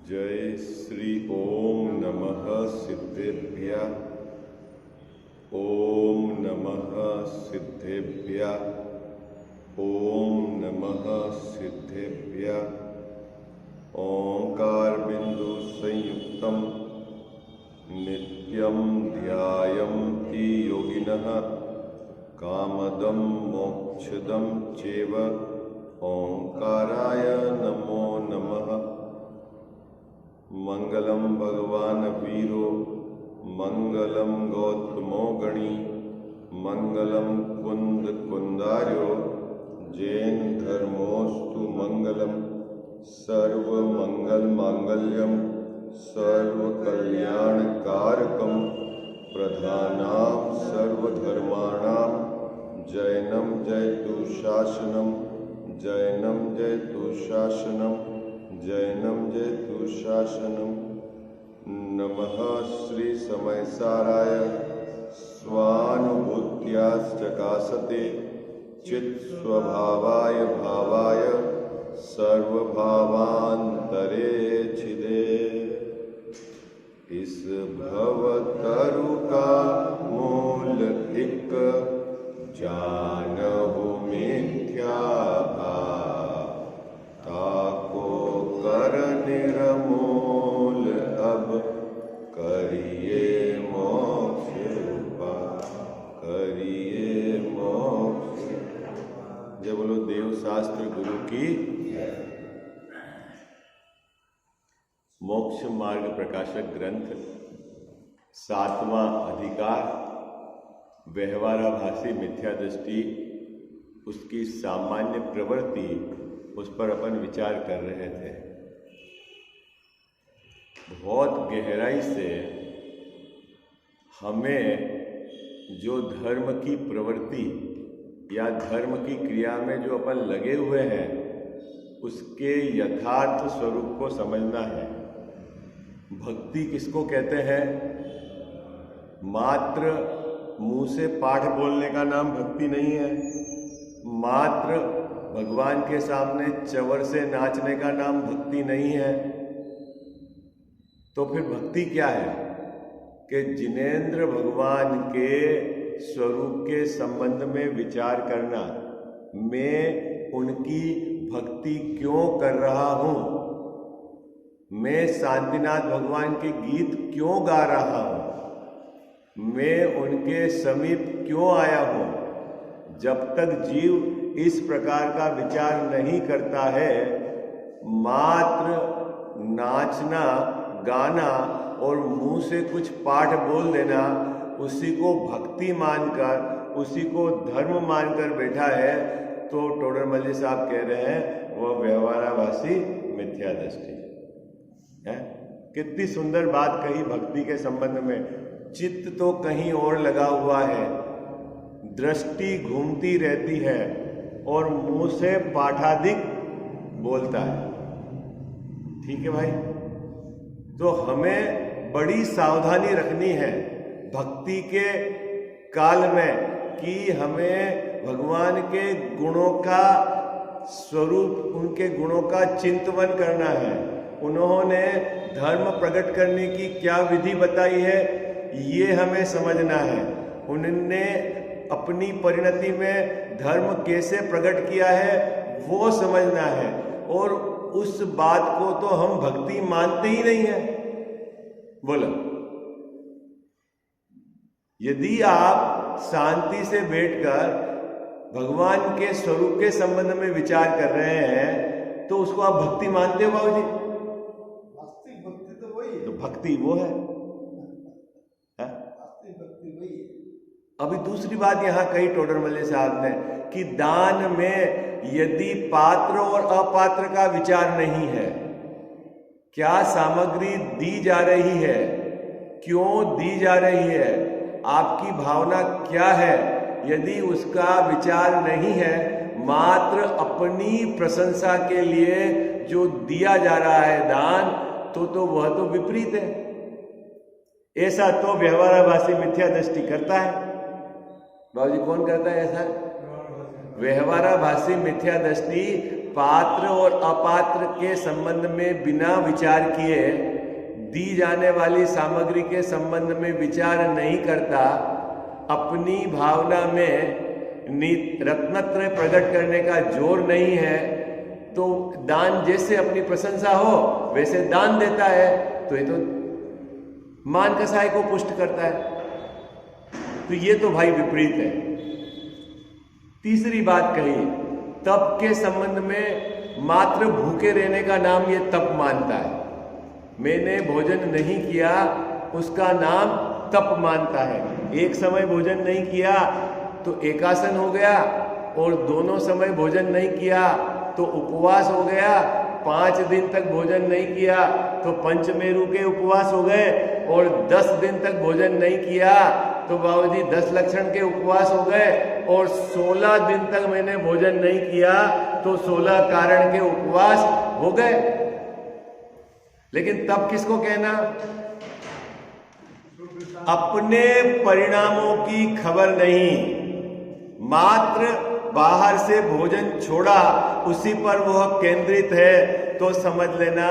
जय श्री ओम नमः सिद्धेभ्यः। ओम नमः सिद्धेभ्यः। ओम नमः सिद्धेभ्यः। ओंकार बिंदु संयुक्तम नित्यं ध्यायन्ति योगिनः कामदं मोक्षदं चैव। ओंकाराय नमो नमः। मंगलम भगवान वीरो मंगलम गौतमो गणी मंगलम कुंद कुंदार्यो जैन धर्मोस्तु मंगलम। सर्व मंगल मांगल्यम सर्व कल्याण कारकम प्रधानाम सर्वधर्माणां जैनम जयतु शासनम। जैनम जयतु शासनम। जैनम जयतु शासनम। नमः श्री समयसाराय स्वानुभूत्याश्चकासते चित्स्वभावाय भावाय सर्वभावान्तरे छिदे। इस भवतरु का मूल एक जानहु मिथ्या ताको कर निर्मूल अब करिए मोक्ष उपाय। करिए मोक्ष। जय बोलो देव शास्त्र गुरु की। मोक्ष मार्ग प्रकाशक ग्रंथ 7वां अधिकार व्यवहाराभासी मिथ्या दृष्टि, उसकी सामान्य प्रवृत्ति, उस पर अपन विचार कर रहे थे। बहुत गहराई से हमें जो धर्म की प्रवृत्ति या धर्म की क्रिया में जो अपन लगे हुए हैं उसके यथार्थ स्वरूप को समझना है। भक्ति किसको कहते हैं? मात्र मुंह से पाठ बोलने का नाम भक्ति नहीं है। मात्र भगवान के सामने चवर से नाचने का नाम भक्ति नहीं है। तो फिर भक्ति क्या है? कि जिनेंद्र भगवान के स्वरूप के संबंध में विचार करना। मैं उनकी भक्ति क्यों कर रहा हूं? मैं शांतिनाथ भगवान के गीत क्यों गा रहा हूं? मैं उनके समीप क्यों आया हूं? जब तक जीव इस प्रकार का विचार नहीं करता है, मात्र नाचना, गाना और मुंह से कुछ पाठ बोल देना, उसी को भक्ति मानकर, उसी को धर्म मानकर बैठा है, तो टोडरमल जी साहब कह रहे हैं वह व्यवहाराभासी मिथ्या दृष्टि है। कितनी सुंदर बात कही भक्ति के संबंध में। चित्त तो कहीं और लगा हुआ है, दृष्टि घूमती रहती है और मुंह से पाठादिक बोलता है। ठीक है भाई? तो हमें बड़ी सावधानी रखनी है भक्ति के काल में कि हमें भगवान के गुणों का स्वरूप, उनके गुणों का चिंतन करना है। उन्होंने धर्म प्रकट करने की क्या विधि बताई है, ये हमें समझना है। उन्होंने अपनी परिणति में धर्म कैसे प्रकट किया है वो समझना है। और उस बात को तो हम भक्ति मानते ही नहीं है। बोलो, यदि आप शांति से बैठकर भगवान के स्वरूप के संबंध में विचार कर रहे हैं तो उसको आप भक्ति मानते हो बाबू जी? भक्ति तो वही है। तो भक्ति वो है। भक्ति वही है। अभी दूसरी बात यहां कही टोडरमल साहब ने कि दान में यदि पात्र और अपात्र का विचार नहीं है, क्या सामग्री दी जा रही है, क्यों दी जा रही है, आपकी भावना क्या है, यदि उसका विचार नहीं है, मात्र अपनी प्रशंसा के लिए जो दिया जा रहा है दान, तो वह तो विपरीत है। ऐसा तो व्यवहाराभासी मिथ्या दृष्टि करता है। बाबूजी कौन करता है ऐसा? व्यवहाराभासी मिथ्या दृष्टि पात्र और अपात्र के संबंध में बिना विचार किए, दी जाने वाली सामग्री के संबंध में विचार नहीं करता, अपनी भावना में रत्नत्रय प्रकट करने का जोर नहीं है, तो दान जैसे अपनी प्रशंसा हो वैसे दान देता है, तो ये तो मान कसाय को पुष्ट करता है। तो ये तो भाई विपरीत है। तीसरी बात कही, तप के संबंध में मात्र भूखे रहने का नाम ये तप मानता है। मैंने भोजन नहीं किया उसका नाम तप मानता है। एक समय भोजन नहीं किया तो एकासन हो गया, और दोनों समय भोजन नहीं किया तो उपवास हो गया, 5 दिन तक भोजन नहीं किया तो पंचमेरु के उपवास हो गए, और 10 दिन तक भोजन नहीं किया तो बाबूजी 10 लक्षण के उपवास हो गए, और 16 दिन तक मैंने भोजन नहीं किया तो 16 कारण के उपवास हो गए। लेकिन तब किसको कहना? अपने परिणामों की खबर नहीं, मात्र बाहर से भोजन छोड़ा उसी पर वह केंद्रित है, तो समझ लेना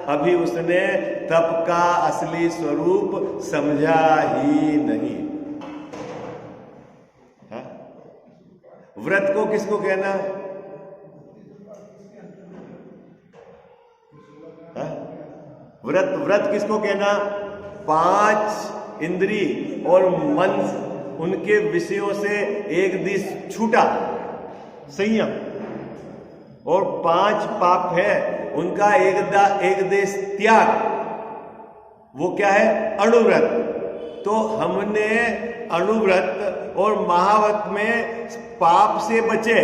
अभी उसने तप का असली स्वरूप समझा ही नहीं। हा? व्रत को किसको कहना? हा? व्रत किसको कहना? 5 इंद्री और मन, उनके विषयों से एक दिश छूटा संयम, और 5 पाप है उनका एक देश त्याग, वो क्या है? अणुव्रत। तो हमने अणुव्रत और महाव्रत में पाप से बचे,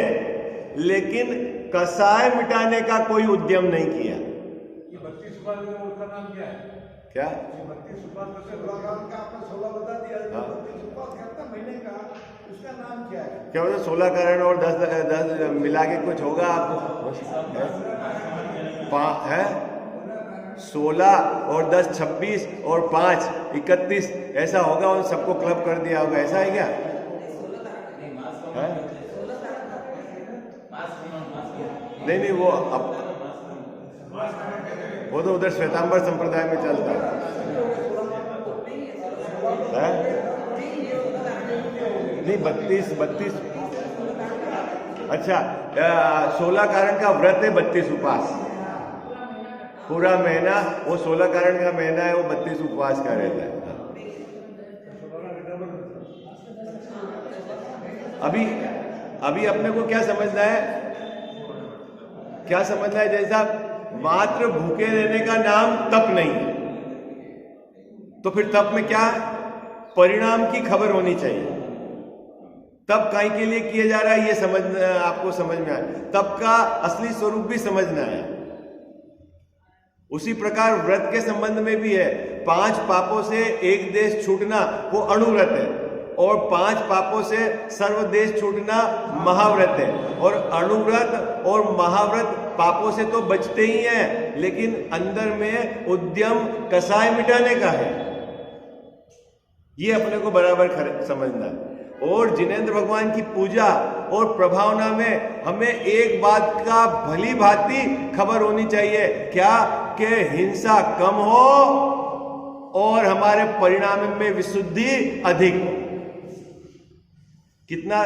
लेकिन कसाय मिटाने का कोई उद्यम नहीं किया। ये 32 उपास का नाम क्या है? क्या? 32 उपास का आपने 16 बता दिया, 32 उपास करता महीने का, उसका नाम क्या है? क्या बोलते? 16 कारण और 10 मिला के कुछ होगा आपको है? 16 और 10 26 और 5 31 ऐसा होगा, उन सबको क्लब कर दिया होगा, ऐसा है क्या? है? नहीं, वो तो उधर श्वेतांबर संप्रदाय में चलता है। नहीं, 32 अच्छा, 16 कारण का व्रत है, 32 उपवास पूरा महीना, वो 16 कारण का महीना है, वो 32 उपवास का रहता है। अभी अपने को क्या समझना है? क्या समझना है? जैसा मात्र भूखे रहने का नाम तप नहीं है, तो फिर तप में क्या? परिणाम की खबर होनी चाहिए। तप काहे के लिए किया जा रहा है ये आपको समझ में आए, तप का असली स्वरूप भी समझना है। उसी प्रकार व्रत के संबंध में भी है। 5 पापों से एक देश छूटना वो अणुव्रत है, और 5 पापों से सर्वदेश छूटना महाव्रत है। और अणुव्रत और महाव्रत पापों से तो बचते ही हैं, लेकिन अंदर में उद्यम कसाय मिटाने का है, ये अपने को बराबर समझना है। और जिनेंद्र भगवान की पूजा और प्रभावना में हमें एक बात का भली भांति खबर होनी चाहिए, क्या? कि हिंसा कम हो और हमारे परिणाम में विशुद्धि अधिक हो। कितना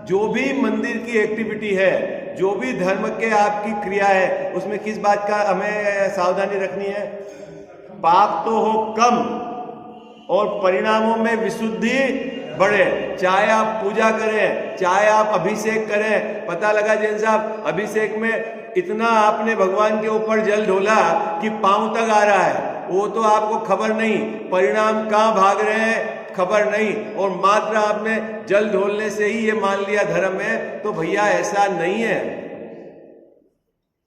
जो भी मंदिर की एक्टिविटी है, जो भी धर्म के आपकी क्रिया है, उसमें किस बात का हमें सावधानी रखनी है? पाप तो हो कम और परिणामों में विशुद्धि बढ़े। चाहे आप पूजा करें, चाहे आप अभिषेक करें। पता लगा जैन साहब, अभिषेक में इतना आपने भगवान के ऊपर जल ढोला कि पांव तक आ रहा है, वो तो आपको खबर नहीं, परिणाम कहाँ भाग रहे हैं खबर नहीं, और मात्र आपने जल ढोलने से ही ये मान लिया धर्म है, तो भैया ऐसा नहीं है।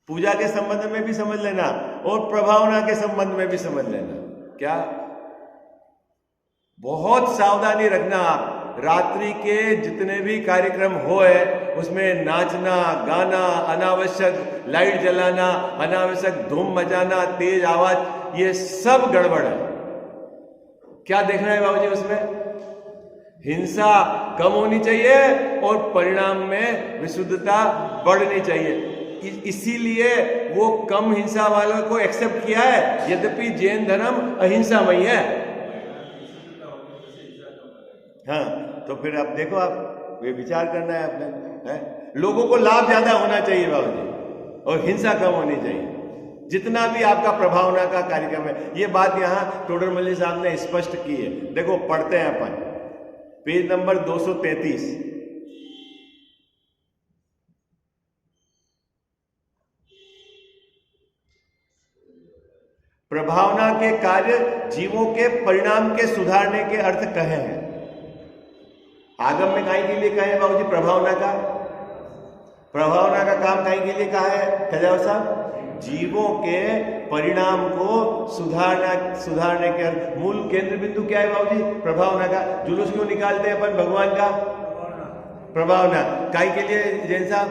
पूजा के संबंध में भी समझ लेना और प्रभावना के संबंध में भी समझ लेना। क्या? बहुत सावधानी रखना। आप रात्रि के जितने भी कार्यक्रम होए उसमें नाचना, गाना, अनावश्यक लाइट जलाना, अनावश्यक धूम मचाना, तेज आवाज, ये सब गड़बड़ है। क्या देखना है बाबूजी उसमें? हिंसा कम होनी चाहिए और परिणाम में विशुद्धता बढ़नी चाहिए। इसीलिए वो कम हिंसा वालों को एक्सेप्ट किया है, यद्यपि जैन धर्म अहिंसामयी है। हाँ, तो फिर अब देखो, आप ये विचार करना है अपने, है? लोगों को लाभ ज्यादा होना चाहिए बाबूजी, और हिंसा कम होनी चाहिए, जितना भी आपका प्रभावना का कार्यक्रम है। ये बात यहाँ टोडरमल्ली साहब ने स्पष्ट की है। देखो, पढ़ते हैं अपन पेज नंबर 233। प्रभावना के कार्य जीवों के परिणाम के सुधारने के अर्थ कहे हैं। आगम में काहे के लिए कहे हैं बाबूजी? प्रभावना का काम काहे के लिए कहा है खजाव साहब? जीवों के परिणाम को सुधारने के मूल केंद्र बिंदु क्या है बाबूजी? प्रभावना का। जुलूस क्यों निकालते हैं अपन भगवान का? प्रभावना काहे के लिए जैन साहब?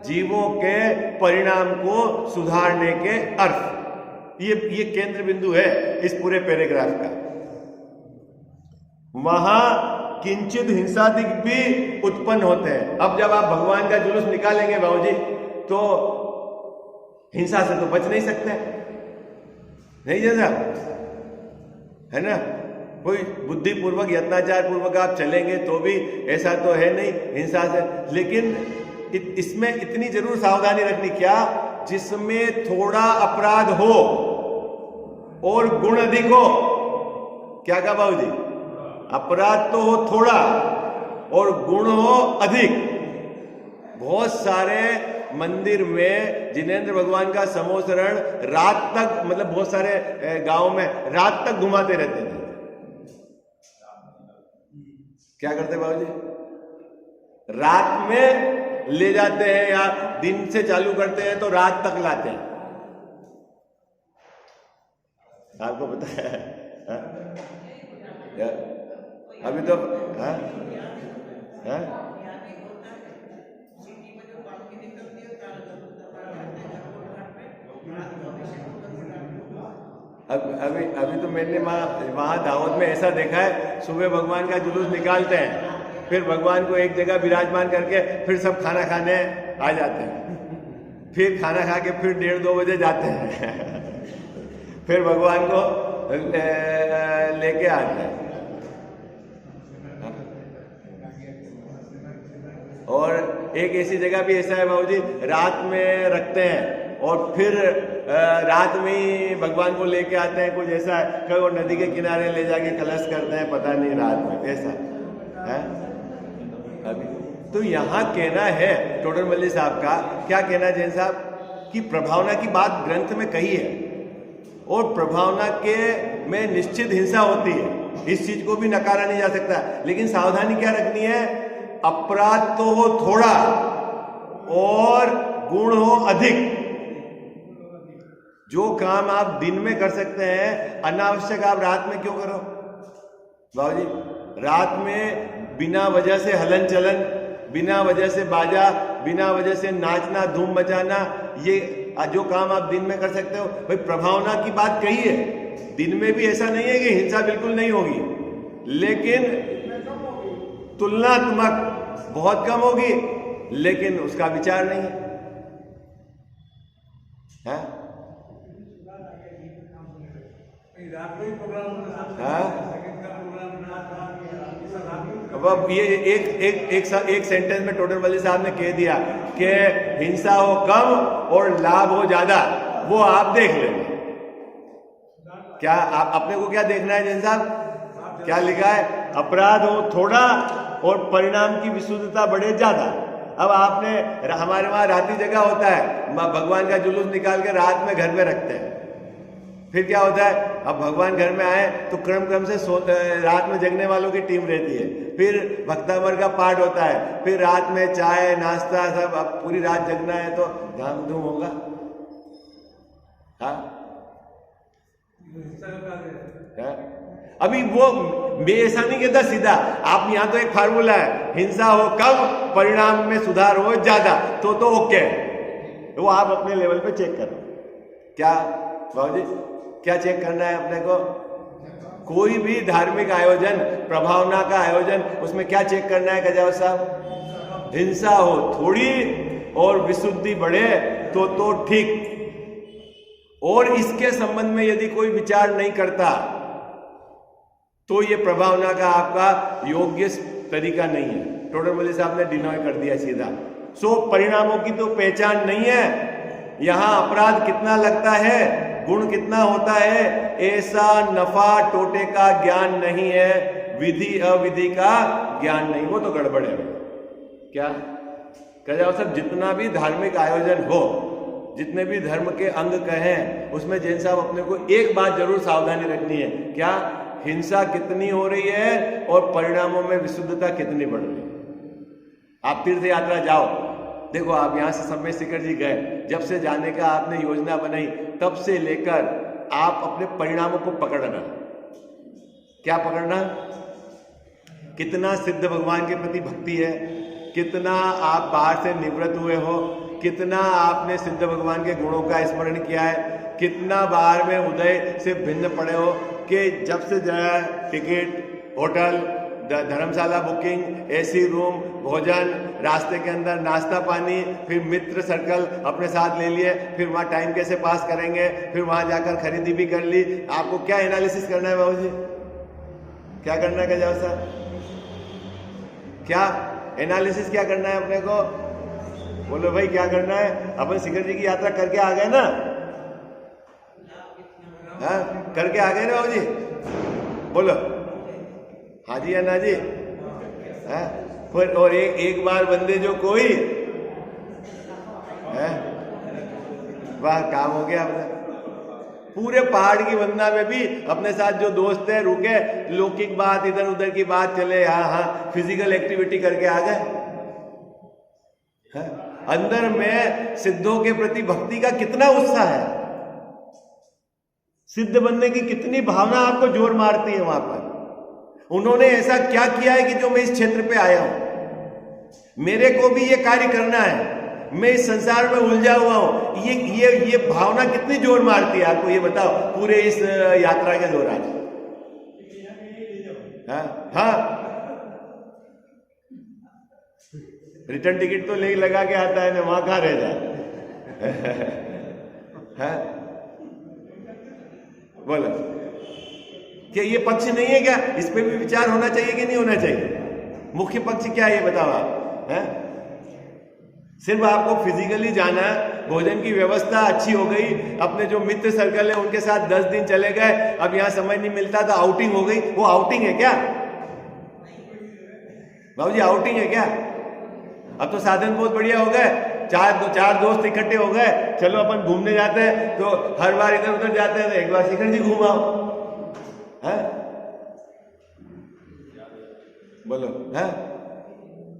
जीवों के परिणाम को सुधारने के अर्थ। ये केंद्र बिंदु है इस पूरे पैराग्राफ का। वहां किंचित हिंसादिक भी उत्पन्न होते हैं। अब जब आप भगवान का जुलूस निकालेंगे बाबूजी, तो हिंसा से तो बच नहीं सकते, नहीं जैसा है ना? कोई बुद्धिपूर्वक यत्नाचार पूर्वक आप चलेंगे तो भी ऐसा तो है नहीं हिंसा से। लेकिन इसमें इतनी जरूर सावधानी रखनी, क्या? जिसमें थोड़ा अपराध हो और गुण अधिक हो। क्या कहा बाबूजी? अपराध तो हो थोड़ा और गुण हो अधिक। बहुत सारे मंदिर में जिनेंद्र भगवान का समोसरण रात तक, मतलब बहुत सारे गांव में रात तक घुमाते रहते थे। क्या करते बाबूजी? रात में ले जाते हैं, या दिन से चालू करते हैं तो रात तक लाते हैं। आपको पता है? अभी तो अभी तो मैंने वहां दावत में ऐसा देखा है, सुबह भगवान का जुलूस निकालते हैं, फिर भगवान को एक जगह विराजमान करके फिर सब खाना खाने आ जाते हैं। फिर खाना खा के फिर 1:30-2 बजे जाते हैं। फिर भगवान को लेके आते हैं। और एक ऐसी जगह भी ऐसा है बाबूजी, रात में रखते हैं और फिर रात में ही भगवान को लेके आते हैं। कुछ ऐसा है कि वो नदी के किनारे ले जाके कलश करते हैं, पता नहीं रात में ऐसा है। अभी तो यहाँ कहना है टोडरमल्ली साहब का, क्या कहना है जैन साहब, कि प्रभावना की बात ग्रंथ में कही है और प्रभावना के में निश्चित हिंसा होती है, इस चीज को भी नकारा नहीं जा सकता। लेकिन सावधानी क्या रखनी है? अपराध तो हो थोड़ा और गुण हो अधिक। जो काम आप दिन में कर सकते हैं, अनावश्यक आप रात में क्यों करो बाबूजी? रात में बिना वजह से हलन चलन, बिना वजह से बाजा, बिना वजह से नाचना, धूम मचाना, ये जो काम आप दिन में कर सकते हो, भाई प्रभावना की बात कही है। दिन में भी ऐसा नहीं है कि हिंसा बिल्कुल नहीं होगी, लेकिन तुलनात्मक बहुत कम होगी, लेकिन उसका विचार नहीं है। अब ये एक सेंटेंस में टोडरमल्ली साहब ने कह दिया कि हिंसा हो कम और लाभ हो ज्यादा, वो आप देख लेंगे। क्या आप अपने को क्या देखना है जैन साहब? क्या लिखा है? अपराध हो थोड़ा और परिणाम की विशुद्धता बढ़े ज्यादा। अब आपने, हमारे वहां राती जगह होता है, भगवान का जुलूस निकाल के रात में घर में रखते हैं। फिर क्या होता है? अब भगवान घर में आए तो क्रम से रात में जगने वालों की टीम रहती है। फिर भक्तावर का पाठ होता है, फिर रात में चाय नाश्ता सब। अब पूरी रात जगना है तो धाम धूम होगा। हाँ, अभी वो मैं ऐसा नहीं कहता सीधा, आप यहाँ तो एक फार्मूला है, हिंसा हो कम, परिणाम में सुधार हो ज्यादा, तो ओके, वो आप अपने लेवल पे चेक करो। क्या बाबूजी, क्या चेक करना है अपने को? कोई भी धार्मिक आयोजन, प्रभावना का आयोजन, उसमें क्या चेक करना है गजाव साहब? हिंसा हो थोड़ी और विशुद्धि बढ़े तो ठीक। और इसके संबंध में यदि कोई विचार नहीं करता तो ये प्रभावना का आपका योग्य तरीका नहीं है। टोडरमल साहब ने डिनॉय कर दिया सीधा। सो परिणामों की तो पहचान नहीं है, यहां अपराध कितना लगता है, गुण कितना होता है, ऐसा नफा टोटे का ज्ञान नहीं है, विधि अविधि का ज्ञान नहीं। वो तो गड़बड़ है क्या? कह जाओ सब, जितना भी धार्मिक आयोजन हो, जितने भी धर्म के अंग कहें, उसमें जैन साहब अपने को एक बात जरूर सावधानी रखनी है। क्या? हिंसा कितनी हो रही है और परिणामों में विशुद्धता कितनी बढ़ रही है। आप तीर्थ यात्रा जाओ, देखो आप यहां से समय शिखर जी गए, जब से जाने का आपने योजना बनाई तब से लेकर आप अपने परिणामों को पकड़ना। क्या पकड़ना? कितना सिद्ध भगवान के प्रति भक्ति है, कितना आप बाहर से निवृत्त हुए हो, कितना आपने सिद्ध भगवान के गुणों का स्मरण किया है, कितना बाहर में उदय से भिन्न पड़े हो कि जब से जाए टिकट, होटल, धर्मशाला बुकिंग, एसी रूम, भोजन, रास्ते के अंदर नाश्ता पानी, फिर मित्र सर्कल अपने साथ ले लिए, फिर वहाँ टाइम कैसे पास करेंगे, फिर वहाँ जाकर खरीदी भी कर ली। आपको क्या एनालिसिस करना है बाबू जी? क्या करना है गजाव साहब? क्या एनालिसिस क्या करना है अपने को? बोलो भाई क्या करना है? अपन शिखर जी की यात्रा करके आ गए ना? हाँ करके आ गए ना बाबू जी? बोलो हाँ जी या ना जी? है? फिर और एक बार बंदे जो कोई है, वाह काम हो गया अपना। पूरे पहाड़ की वंदना में भी अपने साथ जो दोस्त है रुके, लौकिक बात इधर उधर की बात चले, हाँ फिजिकल एक्टिविटी करके आ गए। अंदर में सिद्धों के प्रति भक्ति का कितना उत्साह है, सिद्ध बनने की कितनी भावना आपको जोर मारती है। वहां पर उन्होंने ऐसा क्या किया है कि जो मैं इस क्षेत्र पे आया हूं, मेरे को भी ये कार्य करना है, मैं इस संसार में उलझा हुआ हूं। ये भावना कितनी जोर मारती है आपको, ये बताओ पूरे इस यात्रा के दौरान। हाँ रिटर्न टिकट तो ले लगा के आता है ना, वहां कहां रह जाए? बोलो क्या ये पक्ष नहीं है क्या? इस पे भी विचार होना चाहिए कि नहीं होना चाहिए? मुख्य पक्ष क्या है ये बताओ आप? है सिर्फ आपको फिजिकली जाना, भोजन की व्यवस्था अच्छी हो गई, अपने जो मित्र सर्कल है उनके साथ 10 दिन चले गए, अब यहां समय नहीं मिलता तो आउटिंग हो गई। वो आउटिंग है क्या बाबूजी? आउटिंग है क्या? अब तो साधन बहुत बढ़िया हो गए, चार दोस्त इकट्ठे हो गए, चलो अपन घूमने जाते हैं, तो हर बार इधर उधर जाते हैं तो एक बार शिखर जी घूम आओ। है बोलो है?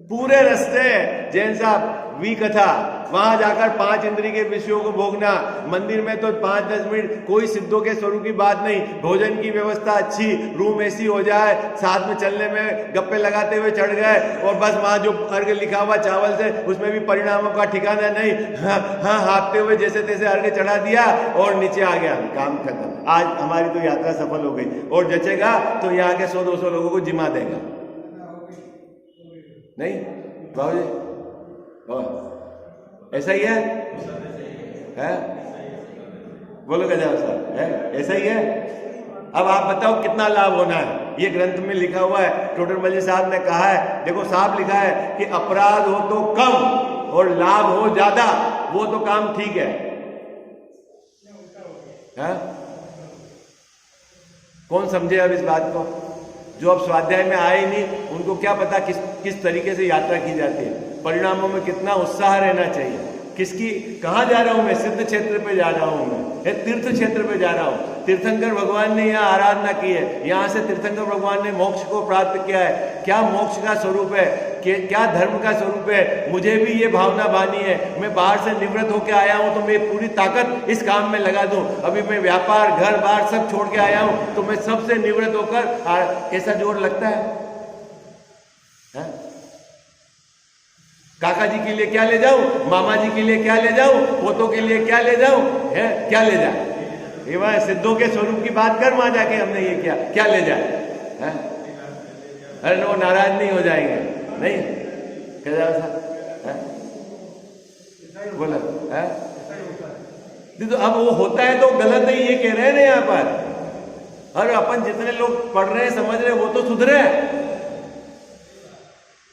पूरे रास्ते जैन साहब वी कथा, वहां जाकर 5 इंद्रिय के विषयों को भोगना, मंदिर में तो 5-10 मिनट, कोई सिद्धों के स्वरूप की बात नहीं, भोजन की व्यवस्था अच्छी, रूम एसी हो जाए, साथ में चलने में गप्पे लगाते हुए चढ़ गए, और बस वहां जो अर्घ लिखा हुआ चावल से, उसमें भी परिणामों का ठिकाना नहीं, हाँ हाँपते हुए जैसे तैसे अर्घ चढ़ा दिया और नीचे आ गया, काम खत्म। आज हमारी तो यात्रा सफल हो गई, और जचेगा तो यहाँ के 100-200 लोगों को जिमा देगा। नहीं बाबूजी ऐसा ही है? बोलो गजाव साहब है ऐसा ही है? अब आप बताओ कितना लाभ होना है? ये ग्रंथ में लिखा हुआ है, टोडरमल जी साहब ने कहा है, देखो साफ लिखा है कि अपराध हो तो कम और लाभ हो ज्यादा, वो तो काम ठीक है? कौन समझे अब इस बात को? जो अब स्वाध्याय में आए ही नहीं, उनको क्या पता किस तरीके से यात्रा की जाती है, परिणामों में कितना उत्साह रहना चाहिए, किसकी कहाँ जा रहा हूं मैं? सिद्ध क्षेत्र पे जा रहा हूं मैं, तीर्थ क्षेत्र पे जा रहा हूं। तीर्थंकर भगवान ने यहाँ आराधना की है, यहाँ से तीर्थंकर भगवान ने मोक्ष को प्राप्त किया है। क्या मोक्ष का स्वरूप है, क्या धर्म का स्वरूप है? मुझे भी ये भावना बानी है, मैं बाहर से निवृत्त होकर आया हूं तो मैं पूरी ताकत इस काम में लगा दूं। अभी मैं व्यापार घर बार सब छोड़ के आया हूं तो मैं सबसे निवृत्त होकर, ऐसा जोर लगता है? काका जी के लिए क्या ले जाऊं, मामा जी के लिए क्या ले जाऊं, पोतों के लिए क्या ले जाऊं, है क्या ले जाए? ये वहां सिद्धों के स्वरूप की बात कर, वहां जाके हमने ये किया, क्या ले जाए है? अरे वो नाराज नहीं हो जाएंगे, नहीं क्या बोला है? तो अब वो होता है तो गलत है, ये कह रहे हैं ना यहाँ पर। और अपन जितने लोग पढ़ रहे हैं समझ रहे हैं वो तो सुधरे हैं,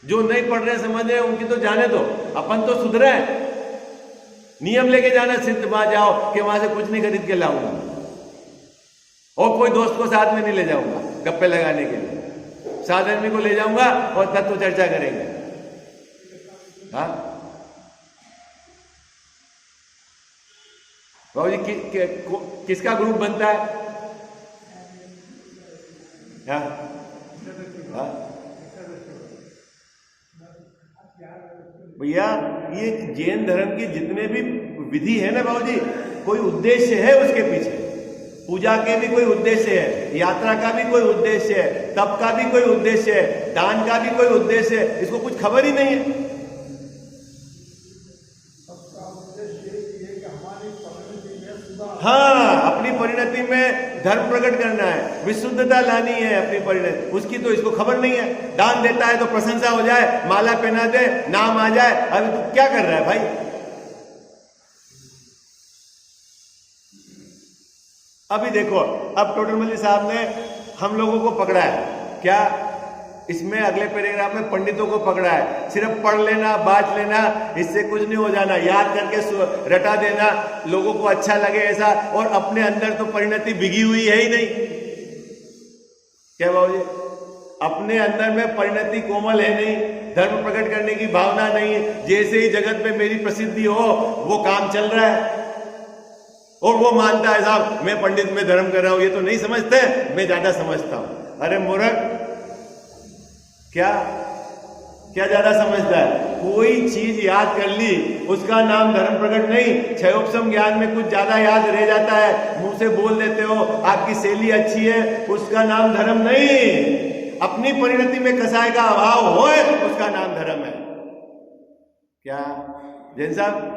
जो नहीं पढ़ रहे हैं समझ रहे हैं उनकी तो जाने दो, अपन तो सुधरे हैं। नियम लेके जाना सिद्ध वहां जाओ कि वहां से कुछ नहीं खरीद के लाऊंगा और कोई दोस्त को साथ में नहीं ले जाऊंगा गप्पे लगाने के लिए, 7 आदमी को ले जाऊंगा और तत्व चर्चा करेंगे। हाँ बाबू जी किसका ग्रुप बनता है? हाँ? हाँ? भैया ये जैन धर्म की जितने भी विधि है ना बाबू जी, कोई उद्देश्य है उसके पीछे। पूजा के भी कोई उद्देश्य है, यात्रा का भी कोई उद्देश्य है, तप का भी कोई उद्देश्य है, दान का भी कोई उद्देश्य है, इसको कुछ खबर ही नहीं है। हाँ, अपनी परिणति में धर्म प्रकट करना है, विशुद्धता लानी है अपनी परिणति, उसकी तो इसको खबर नहीं है। दान देता है तो प्रशंसा हो जाए, माला पहना दे, नाम आ जाए। अभी तू क्या कर रहा है भाई? अभी देखो, अब टोटल मल्ली साहब ने हम लोगों को पकड़ा है क्या? इसमें अगले पैराग्राफ में पंडितों को पकड़ा है। सिर्फ पढ़ लेना, बात लेना, इससे कुछ नहीं हो जाना, याद करके रटा देना, लोगों को अच्छा लगे ऐसा, और अपने अंदर तो परिणति बिगी हुई है ही नहीं। क्या बाबू जी? अपने अंदर में परिणति कोमल है नहीं, धर्म प्रकट करने की भावना नहीं। जैसे ही जगत में मेरी प्रसिद्धि हो वो काम चल रहा है, और वो मानता है साहब मैं पंडित में धर्म कर रहा हूं, ये तो नहीं समझते, मैं ज्यादा समझता हूं। अरे मूर्ख, क्या क्या ज्यादा समझता है? कोई चीज याद कर ली उसका नाम धर्म प्रकट नहीं। क्षयोपशम ज्ञान में कुछ ज्यादा याद रह जाता है, मुंह से बोल देते हो, आपकी शैली अच्छी है, उसका नाम धर्म नहीं। अपनी परिणति में कसाय का अभाव हो उसका नाम धर्म है। क्या जैन साहब,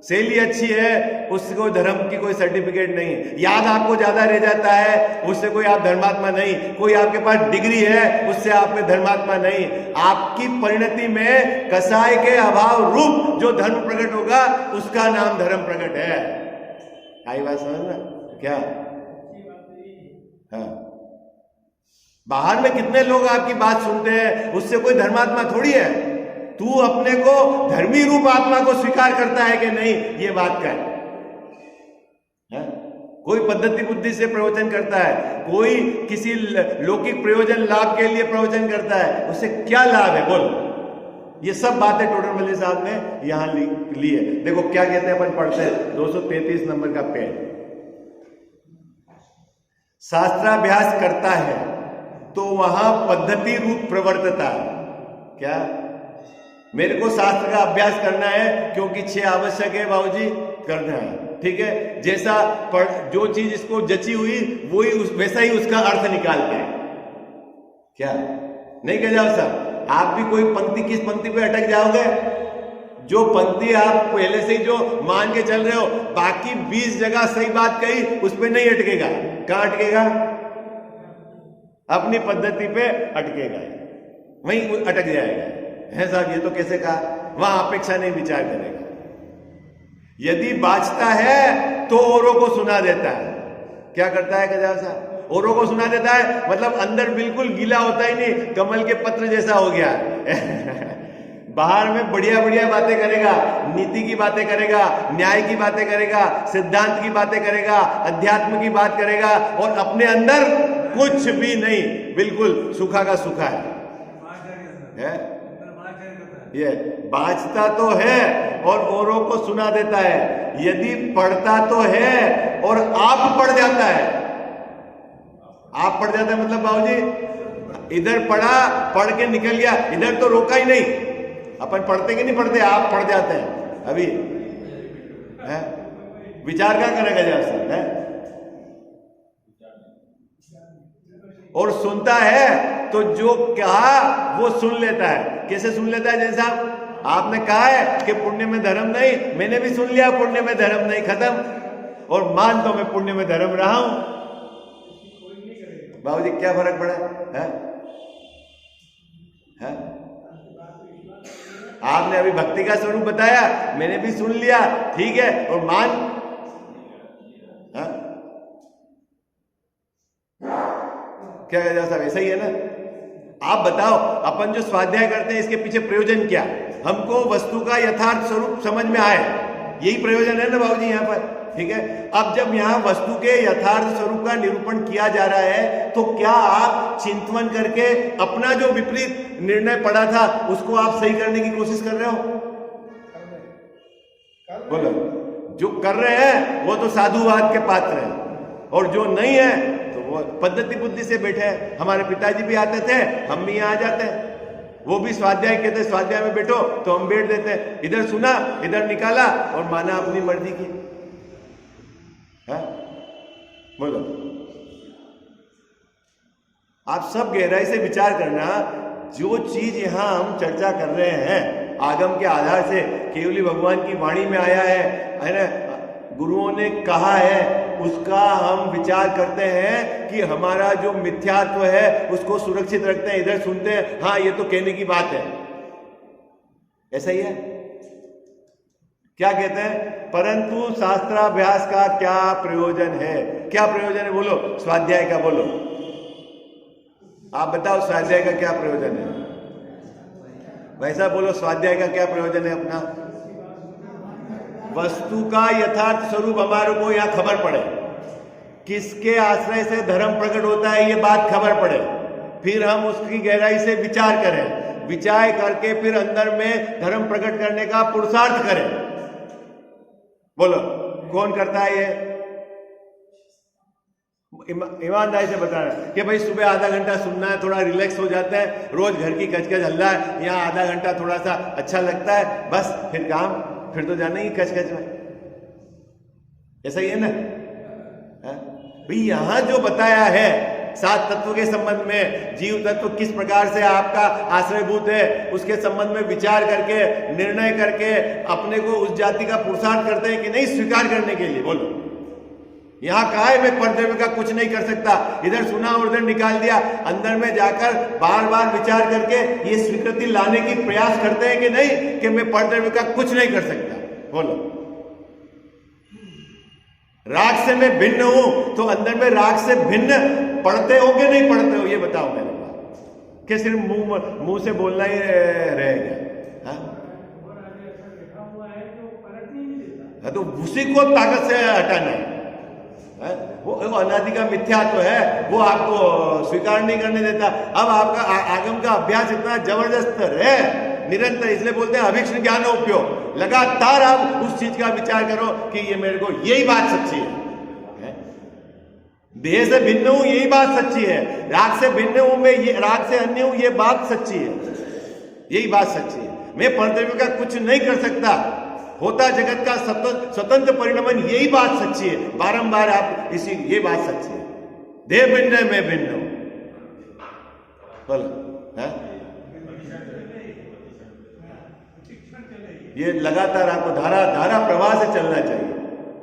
शैली अच्छी है उसको धर्म की कोई सर्टिफिकेट नहीं। याद आपको ज्यादा रह जाता है उससे कोई आप धर्मात्मा नहीं। कोई आपके पास डिग्री है उससे आप में धर्मात्मा नहीं। आपकी परिणति में कसाय के अभाव रूप जो धर्म प्रकट होगा उसका नाम धर्म प्रकट है। आई बात समझना क्या? हाँ, बाहर में कितने लोग आपकी बात सुनते हैं, उससे कोई धर्मात्मा थोड़ी है। तू अपने को धर्मी रूप आत्मा को स्वीकार करता है कि नहीं, ये बात कर। कोई पद्धति बुद्धि से प्रवचन करता है, कोई किसी लौकिक प्रयोजन लाभ के लिए प्रवचन करता है, उससे क्या लाभ है बोल? ये सब बातें टोडर मल्ली साहब ने यहां ली है। देखो क्या कहते हैं, अपन पढ़ते हैं 233 नंबर का पेज। शास्त्राभ्यास करता है तो वहां पद्धति रूप प्रवर्तता। क्या? मेरे को शास्त्र का अभ्यास करना है क्योंकि 6 आवश्यक है बाबूजी, करना है, ठीक है। जैसा जो चीज इसको जची हुई वही वैसा ही उसका अर्थ निकालते हैं। क्या नहीं कह जाओ सर, आप भी कोई पंक्ति किस पंक्ति पे अटक जाओगे? जो पंक्ति आप पहले से ही जो मान के चल रहे हो, बाकी 20 जगह सही बात कही उस पर नहीं अटकेगा। कहां अटकेगा? अपनी पद्धति पे अटकेगा, वहीं अटक जाएगा। है साहब ये तो कैसे कहा? वहां अपेक्षा नहीं विचार करेगा। यदि बाजता है तो औरों को सुना देता है। क्या करता है गजाल साहब? औरों को सुना देता है, मतलब अंदर बिल्कुल गीला होता ही नहीं, कमल के पत्र जैसा हो गया। बाहर में बढ़िया बढ़िया बातें करेगा, नीति की बातें करेगा, न्याय की बातें करेगा, सिद्धांत की बातें करेगा, अध्यात्म की बात करेगा, और अपने अंदर कुछ भी नहीं, बिल्कुल सूखा का सूखा है? ये बाजता तो है और औरों को सुना देता है। यदि पढ़ता तो है और आप पढ़ जाता है। आप पढ़ जाता है मतलब बाबूजी इधर पढ़ा, पढ़ के निकल गया, इधर तो रोका ही नहीं। अपन पढ़ते कि नहीं पढ़ते? आप पढ़ जाते हैं। अभी है विचार क्या करेगा जैसा है? और सुनता है तो जो कहा वो सुन लेता है। कैसे सुन लेता है? जैसा आपने कहा है कि पुण्य में धर्म नहीं, मैंने भी सुन लिया पुण्य में धर्म नहीं, खत्म। और मान तो मैं पुण्य में धर्म रहा हूं। बाबूजी क्या फर्क पड़ा है? आपने अभी भक्ति का स्वरूप बताया, मैंने भी सुन लिया, ठीक है, और मान क्या कहते साहब, ऐसा ही है ना? आप बताओ, अपन जो स्वाध्याय करते हैं इसके पीछे प्रयोजन क्या? हमको वस्तु का यथार्थ स्वरूप समझ में आए, यही प्रयोजन है ना बाबूजी यहाँ पर, ठीक है। अब जब यहाँ वस्तु के यथार्थ स्वरूप का निरूपण किया जा रहा है, तो क्या आप चिंतन करके अपना जो विपरीत निर्णय पड़ा था उसको आप सही करने की कोशिश कर रहे हो? बोलो, जो कर रहे हैं वो तो साधुवाद के पात्र हैं, और जो नहीं है तो वो पद्धति बुद्धि से बैठे हैं। हमारे पिताजी भी आते थे, हम भी यहाँ आ जाते हैं, वो भी स्वाध्याय कहते, स्वाध्याय में बैठो तो हम बैठ देते हैं, इधर सुना इधर निकाला और माना अपनी मर्जी की। बोलो, आप सब गहराई से विचार करना, जो चीज यहां हम चर्चा कर रहे हैं आगम के आधार से, केवली भगवान की वाणी में आया है ना, गुरुओं ने कहा है, उसका हम विचार करते हैं कि हमारा जो मिथ्यात्व है उसको सुरक्षित रखते हैं, इधर सुनते हैं, हाँ ये तो कहने की बात है, ऐसा ही है। क्या कहते हैं? परंतु शास्त्राभ्यास का क्या प्रयोजन है? क्या प्रयोजन है बोलो, स्वाध्याय का बोलो, आप बताओ स्वाध्याय का क्या प्रयोजन है? वैसा बोलो, स्वाध्याय का क्या प्रयोजन है अपना? वस्तु का यथार्थ स्वरूप हमारे को यहां खबर पड़े, किसके आश्रय से धर्म प्रकट होता है ये बात खबर पड़े, फिर हम उसकी गहराई से विचार करें, विचार करके फिर अंदर में धर्म प्रकट करने का पुरुषार्थ करें। बोलो, कौन करता है ये? ईमानदारी से बताना कि भाई सुबह आधा घंटा सुनना है, थोड़ा रिलैक्स हो जाता है, रोज घर की कचकच हल्ला है, यहाँ आधा घंटा थोड़ा सा अच्छा लगता है, बस फिर काम, फिर तो जाना ही कचकच में, ऐसा ही है ना? भाई यहाँ जो बताया है सात तत्व के संबंध में, जीव तत्व किस प्रकार से आपका आश्रयभूत है, उसके संबंध में विचार करके निर्णय करके अपने को उस जाति का पुरुषार्थ करते हैं कि नहीं स्वीकार करने के लिए। बोलो, यहाँ कहा है मैं परदेव का कुछ नहीं कर सकता, इधर सुना और उधर निकाल दिया, अंदर में जाकर बार बार विचार करके ये स्वीकृति लाने की प्रयास करते हैं कि नहीं कि मैं परदेव का कुछ नहीं कर सकता। बोलो, राग से मैं भिन्न हूं तो अंदर में राग से भिन्न पढ़ते हो कि नहीं पढ़ते हो, ये बताओ मेरे को, कि सिर्फ मुंह से बोलना ही रहेगा? हाँ, तो उसी को ताकत से हटाना है, वो अनादि का मिथ्यात्व है, वो आपको स्वीकार नहीं करने देता। अब आपका आगम का अभ्यास इतना जबरदस्त है, निरंतर, इसलिए बोलते हैं अभीक्ष्ण ज्ञान उपयोग, लगातार आप उस चीज का विचार करो कि ये मेरे को यही बात सच्ची है, देह से भिन्न हूं यही बात सच्ची है, राग से भिन्न हूं मैं, ये राग से अन्य हूं ये बात सच्ची है, यही बात सच्ची है, मैं परदेव का कुछ नहीं कर सकता, होता जगत का स्वतंत्र परिणमन यही बात सच्ची है, बारंबार आप इसी ये बात सच्ची है, देह भिन्न है मैं भिन्न हूं। बोलो, ये लगातार आपको धारा प्रवाह से चलना चाहिए,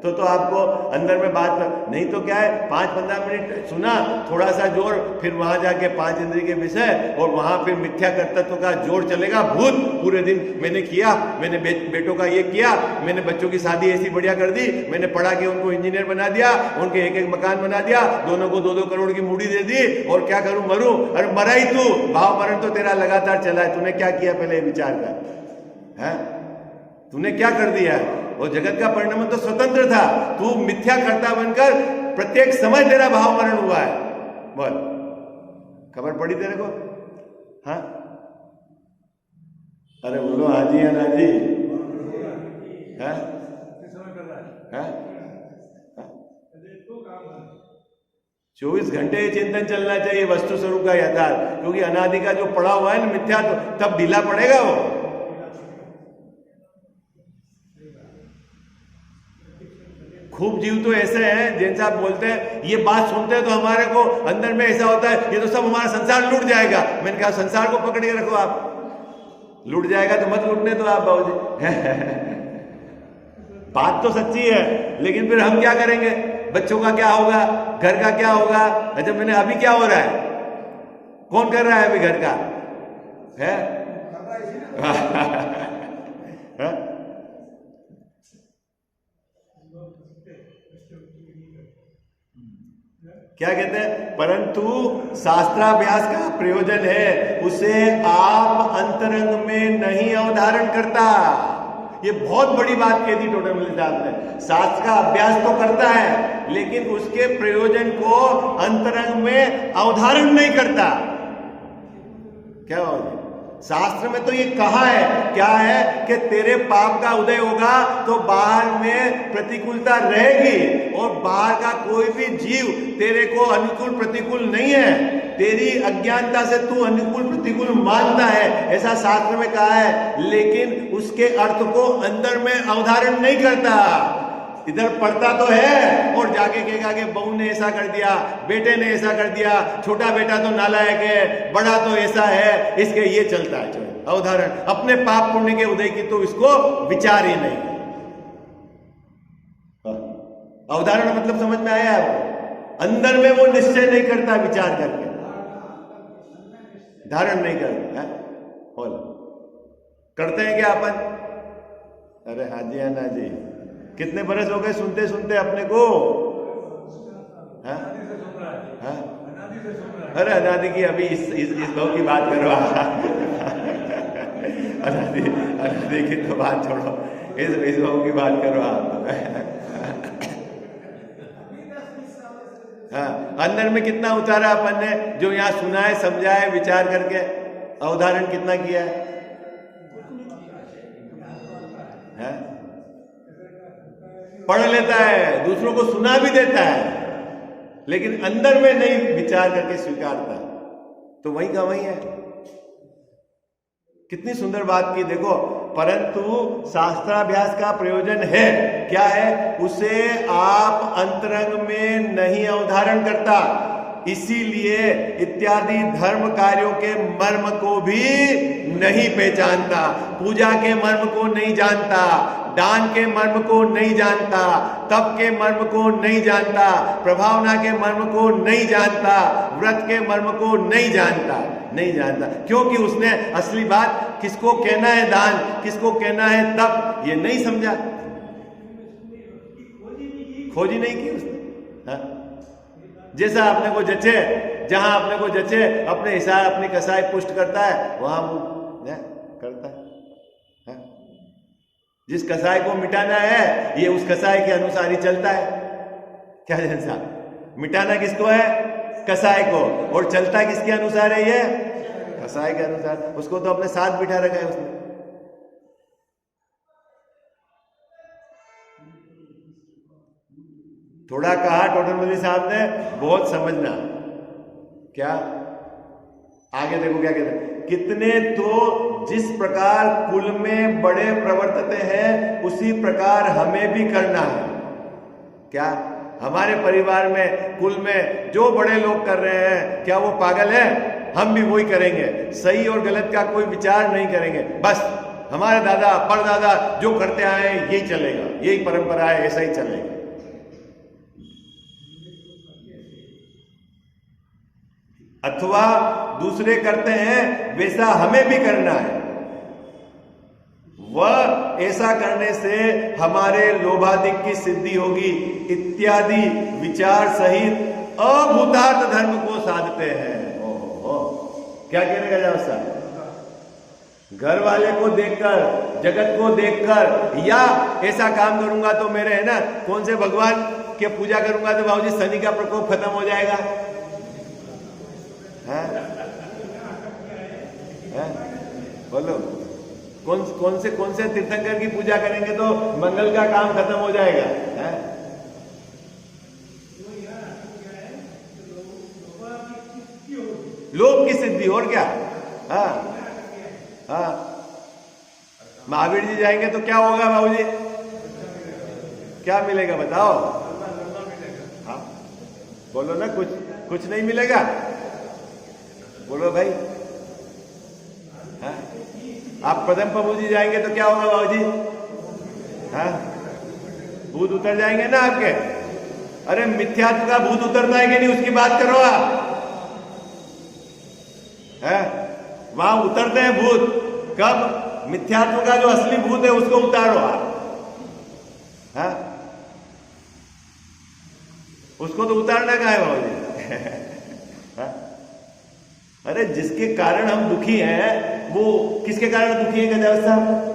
तो आपको अंदर में बात नहीं तो क्या है, 5-15 मिनट सुना, थोड़ा सा जोर, फिर वहां जाके 5 इंद्रिय के विषय, और वहां फिर मिथ्या कर्तृत्व का जोर चलेगा, भूत पूरे दिन मैंने किया, मैंने बेटों का ये किया, मैंने बच्चों की शादी ऐसी बढ़िया कर दी, मैंने पढ़ा के उनको इंजीनियर बना दिया, उनके एक मकान बना दिया, दोनों को 2-2 करोड़ की मूड़ी दे दी, और क्या करूं, मरूं? अरे मरा ही तू, भाव मरण तो तेरा लगातार चला है, तूने क्या किया पहले विचार कर, है तूने क्या कर दिया है? वो जगत का परिणाम तो स्वतंत्र था, तू मिथ्या करता बनकर प्रत्येक समय तेरा भाव मरण हुआ है। बोल, खबर पड़ी तेरे को? हाँ, अरे बोलो हाजी है ना जी, हाँ? हाँ? 24 घंटे चिंतन चलना चाहिए वस्तु स्वरूप का यथार्थ, क्योंकि अनादि का जो पड़ा हुआ है ना मिथ्या, तो तब ढीला पड़ेगा वो। खूब जीव तो ऐसे हैं जैसे आप बोलते हैं, ये बात सुनते हैं तो हमारे को अंदर में ऐसा होता है ये तो सब हमारा संसार लूट जाएगा। मैंने कहा संसार को पकड़ के रखो, आप लूट जाएगा तो मत लूटने दो आप बाबूजी। बात तो सच्ची है, लेकिन फिर हम क्या करेंगे? बच्चों का क्या होगा, घर का क्या होगा? अच्छा मैंने अभी क्या हो रहा है, कौन कर रहा है अभी घर का है? क्या कहते हैं? परंतु शास्त्राभ्यास का प्रयोजन है उसे आप अंतरंग में नहीं अवधारण करता। ये बहुत बड़ी बात कह दी टोटल मिल साहब ने। शास्त्र का अभ्यास तो करता है लेकिन उसके प्रयोजन को अंतरंग में अवधारण नहीं करता। क्या होगा? शास्त्र में तो ये कहा है, क्या है कि तेरे पाप का उदय होगा तो बाहर में प्रतिकूलता रहेगी और बाहर का कोई भी जीव तेरे को अनुकूल प्रतिकूल नहीं है। तेरी अज्ञानता से तू अनुकूल प्रतिकूल मानता है, ऐसा शास्त्र में कहा है, लेकिन उसके अर्थ को अंदर में अवधारण नहीं करता। इधर पढ़ता तो है और जाके कहेगा कि बहू ने ऐसा कर दिया, बेटे ने ऐसा कर दिया, छोटा बेटा तो नालायक है, बड़ा तो ऐसा है, इसके ये चलता है अवधारण। अपने पाप पुण्य के उदय की तो इसको विचार ही नहीं। अवधारण मतलब समझ में आया आपको? अंदर में वो निश्चय नहीं करता, विचार करके धारण नहीं करता है। करते हैं क्या अपन? अरे हाँ जी, ना जी, कितने बरस हो गए सुनते सुनते अपने को? हाँ? हाँ? अरे अनादि की अभी इस भाव की बात करो। अनादि की तो बात छोड़ो, इस भाव की बात करो आप। हाँ, अंदर में कितना उतारा अपन ने, जो यहाँ सुना है, समझा है, विचार करके अवधारण कितना किया है? पढ़ लेता है, दूसरों को सुना भी देता है, लेकिन अंदर में नहीं विचार करके स्वीकारता। तो वही का वही है। कितनी सुंदर बात की देखो। परंतु शास्त्राभ्यास का प्रयोजन है, क्या है? उसे आप अंतरंग में नहीं अवधारण करता, इसीलिए इत्यादि धर्म कार्यों के मर्म को भी नहीं पहचानता, पूजा के मर्म को नहीं जानता, दान के मर्म को नहीं जानता, तप के मर्म को नहीं जानता, प्रभावना के मर्म को नहीं जानता, व्रत के मर्म को नहीं जानता। क्योंकि उसने असली बात किसको कहना है दान, किसको कहना है तप, ये नहीं समझा, खोज ही नहीं की उसने। हाँ? जैसा अपने को जचे, जहां अपने को जचे, अपने हिसाब अपनी कसाई पुष्ट करता है, वहां वो करता है। जिस कसाई को मिटाना है, ये उस कसाई के अनुसार ही चलता है। क्या जैसा मिटाना किसको है? कसाई को, और चलता किसके अनुसार है? ये कसाई के अनुसार। उसको तो अपने साथ बिठा रखा है उसने। थोड़ा कहा टोटल मोदी साहब ने, बहुत समझना। क्या आगे देखो क्या कहते हैं? कितने तो जिस प्रकार कुल में बड़े प्रवर्तते हैं उसी प्रकार हमें भी करना है। क्या हमारे परिवार में कुल में जो बड़े लोग कर रहे हैं, क्या वो पागल है? हम भी वही करेंगे, सही और गलत का कोई विचार नहीं करेंगे। बस हमारे दादा परदादा जो करते आए यही चलेगा, यही परंपरा है, ऐसा ही चलेगा। अथवा दूसरे करते हैं वैसा हमें भी करना है, वह ऐसा करने से हमारे लोभाधिक की सिद्धि होगी इत्यादि विचार सहित अभूतार्थ धर्म को साधते हैं। क्या कहने का जाओ साहब? घर वाले को देखकर, जगत को देखकर, या ऐसा काम करूंगा तो मेरे है ना कौन से भगवान के पूजा करूंगा तो बाबूजी शनि का प्रकोप खत्म हो जाएगा। बोलो कौन से तीर्थंकर की पूजा करेंगे तो मंगल का काम खत्म हो जाएगा। लोभ की सिद्धि, और क्या? हाँ, महावीर जी जाएंगे तो क्या होगा बाबूजी? क्या मिलेगा बताओ? हाँ बोलो ना, कुछ नहीं मिलेगा, बोलो भाई। हाँ? आप पदम प्रभु जी जाएंगे तो क्या होगा बाबूजी? हाँ भूत उतर जाएंगे ना आपके। अरे मिथ्यात्व का भूत उतरता है कि नहीं, उसकी बात करो आप। है वहां उतरते हैं भूत कब? मिथ्यात्व का जो असली भूत है उसको उतारो आप। है उसको तो उतारना का है बाबूजी। अरे जिसके कारण हम दुखी हैं वो किसके कारण दुखी है गजानन साहब?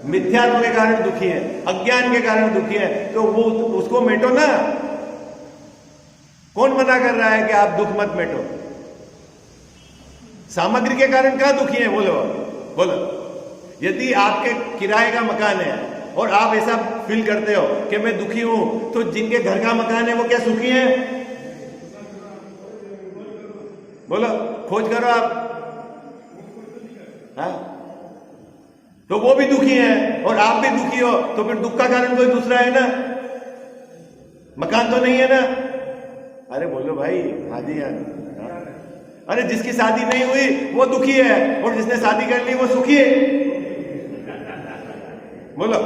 मिथ्यात्व के कारण दुखी है, अज्ञान के कारण दुखी है। तो वो उसको मेटो ना। कौन मना कर रहा है कि आप दुख मत मेटो? सामग्री के कारण कहां दुखी है? बोलो बोलो। यदि आपके किराए का मकान है और आप ऐसा फील करते हो कि मैं दुखी हूं, तो जिनके घर का मकान है वो क्या सुखी है? बोलो, खोज करो आप। हाँ? तो वो भी दुखी है और आप भी दुखी हो, तो फिर दुख का कारण कोई दूसरा है ना, मकान तो नहीं है ना। अरे बोलो भाई, हाँ जी हाँ। अरे जिसकी शादी नहीं हुई वो दुखी है और जिसने शादी कर ली वो सुखी है। बोलो,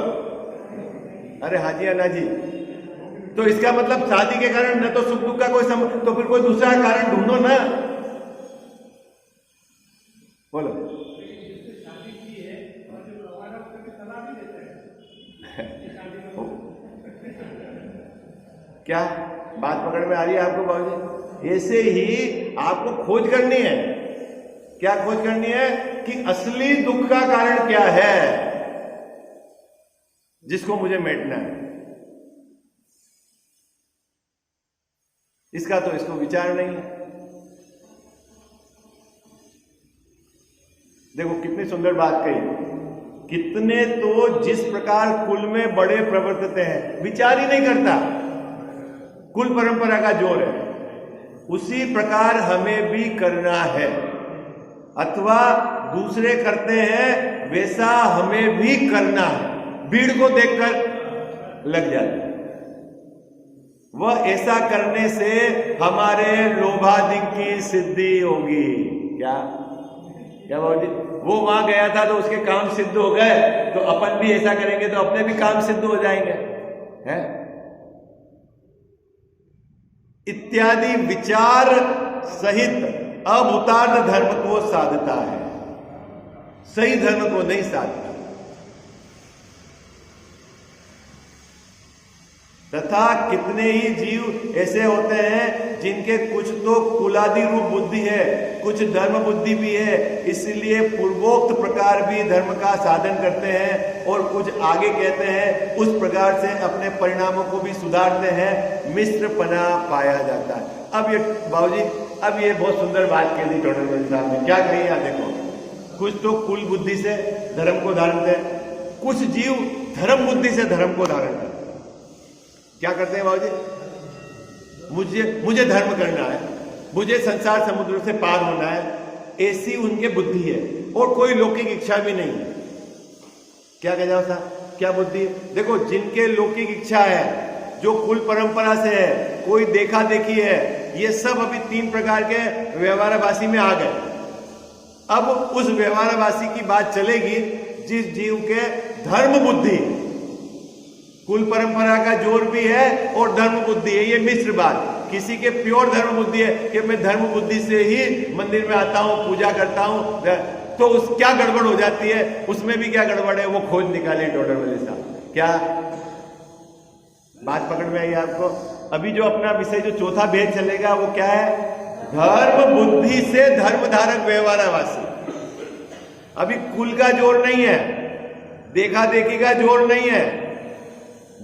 अरे हाँ जी ना जी। तो इसका मतलब शादी के कारण न तो सुख दुख का कोई तो फिर कोई दूसरा कारण ढूंढो ना। बोलो। क्या बात पकड़ में आ रही है आपको बाबूजी? ऐसे ही आपको खोज करनी है। क्या खोज करनी है? कि असली दुख का कारण क्या है जिसको मुझे मेटना है। इसका तो इसको विचार नहीं है। देखो कितनी सुंदर बात कही। कितने तो जिस प्रकार कुल में बड़े प्रवर्तित हैं, विचार ही नहीं करता, कुल परंपरा का जोर है, उसी प्रकार हमें भी करना है। अथवा दूसरे करते हैं वैसा हमें भी करना है। भीड़ को देखकर लग जाए, वह ऐसा करने से हमारे लोभाधिक की सिद्धि होगी। क्या क्या बाबूजी? वो वहां गया था तो उसके काम सिद्ध हो गए, तो अपन भी ऐसा करेंगे तो अपने भी काम सिद्ध हो जाएंगे, हैं? इत्यादि विचार सहित अभूतार्थ धर्म को साधता है, सही धर्म को नहीं साधता। तथा कितने ही जीव ऐसे होते हैं जिनके कुछ तो कुलादि रूप बुद्धि है, कुछ धर्म बुद्धि भी है, इसलिए पूर्वोक्त प्रकार भी धर्म का साधन करते हैं और कुछ आगे कहते हैं उस प्रकार से अपने परिणामों को भी सुधारते हैं। मिश्रपना पाया जाता है। अब ये बाबूजी, अब ये बहुत सुंदर बात कह दी टोटल साहब ने। क्या कही यहाँ देखो, कुछ तो कुल बुद्धि से धर्म को धारण करते, कुछ जीव धर्म बुद्धि से धर्म को धारण करते। क्या करते हैं बाबूजी? मुझे धर्म करना है, मुझे संसार समुद्र से पार होना है, ऐसी उनके बुद्धि है और कोई लौकिक इच्छा भी नहीं है। क्या कह जाओ साहब, क्या बुद्धि? देखो जिनके लौकिक इच्छा है, जो कुल परंपरा से है, कोई देखा देखी है, ये सब अभी 3 प्रकार के व्यवहारवासी में आ गए। अब उस व्यवहारवासी की बात चलेगी जिस जीव के धर्म बुद्धि, कुल परंपरा का जोर भी है और धर्म बुद्धि है, ये मिश्र बात। किसी के प्योर धर्म बुद्धि है कि मैं धर्म बुद्धि से ही मंदिर में आता हूं, पूजा करता हूं, तो उस क्या गड़बड़ हो जाती है, उसमें भी क्या गड़बड़ है वो खोज निकाले डॉक्टर वली साहब। क्या बात पकड़ में आई आपको? अभी जो अपना विषय जो चौथा भेद चलेगा वो क्या है? धर्म बुद्धि से धर्म धारक व्यवहारवासी। अभी कुल का जोर नहीं है, देखा देखी का जोर नहीं है,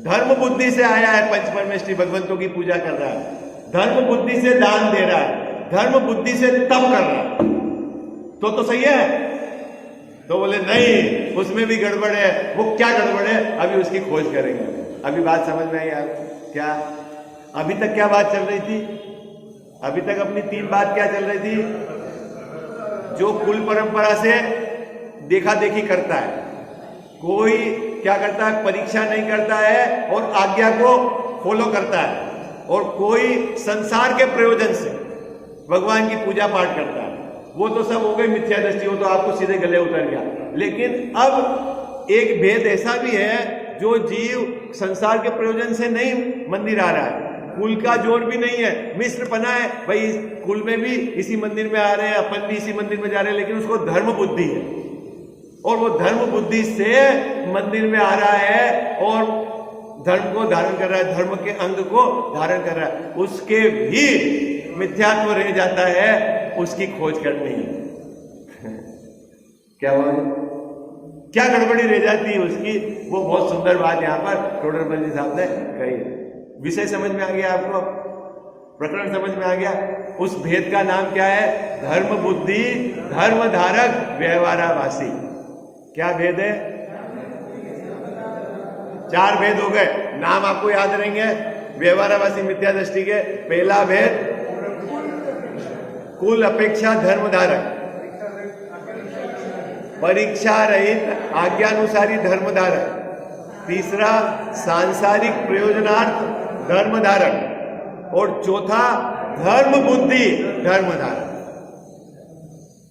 धर्म बुद्धि से आया है, पंच परमेष्ठी भगवंतों की पूजा कर रहा है, धर्म बुद्धि से दान दे रहा है, धर्म बुद्धि से तप कर रहा है, तो सही है। तो बोले नहीं, उसमें भी गड़बड़ है। वो क्या गड़बड़ है अभी उसकी खोज करेंगे। अभी बात समझ में आई आपको? क्या अभी तक क्या बात चल रही थी? अभी तक अपनी 3 बात क्या चल रही थी? जो कुल परंपरा से देखा देखी करता है, कोई क्या करता है, परीक्षा नहीं करता है और आज्ञा को फॉलो करता है, और कोई संसार के प्रयोजन से भगवान की पूजा पाठ करता है, वो तो सब हो गई मिथ्या दृष्टि, वो तो आपको सीधे गले उतर गया। लेकिन अब एक भेद ऐसा भी है, जो जीव संसार के प्रयोजन से नहीं मंदिर आ रहा है, कुल का जोर भी नहीं है, मिश्र पना है भाई, कुल में भी इसी मंदिर में आ रहे हैं, अपन भी इसी मंदिर में जा रहे हैं, लेकिन उसको धर्म बुद्धि है और वो धर्म बुद्धि से मंदिर में आ रहा है और धर्म को धारण कर रहा है, धर्म के अंग को धारण कर रहा है, उसके भी मिथ्यात्व रह जाता है, उसकी खोज करनी है। क्या हुआ, क्या गड़बड़ी रह जाती है उसकी, वो बहुत सुंदर बात यहां पर टोडरमल जी साहब ने कही। विषय समझ में आ गया आपको, प्रकरण समझ में आ गया। उस भेद का नाम क्या है? धर्म बुद्धि धर्म धारक व्यवहाराभासी। क्या भेद है? 4 भेद हो गए, नाम आपको याद रहेंगे व्यवहाराभासी मिथ्या दृष्टि के। पहला भेद कुल अपेक्षा धर्म धारक, परीक्षा रहित आज्ञानुसारी धर्म धारक। तीसरा सांसारिक प्रयोजनार्थ धर्म धारक और चौथा धर्म बुद्धि धर्म धारक।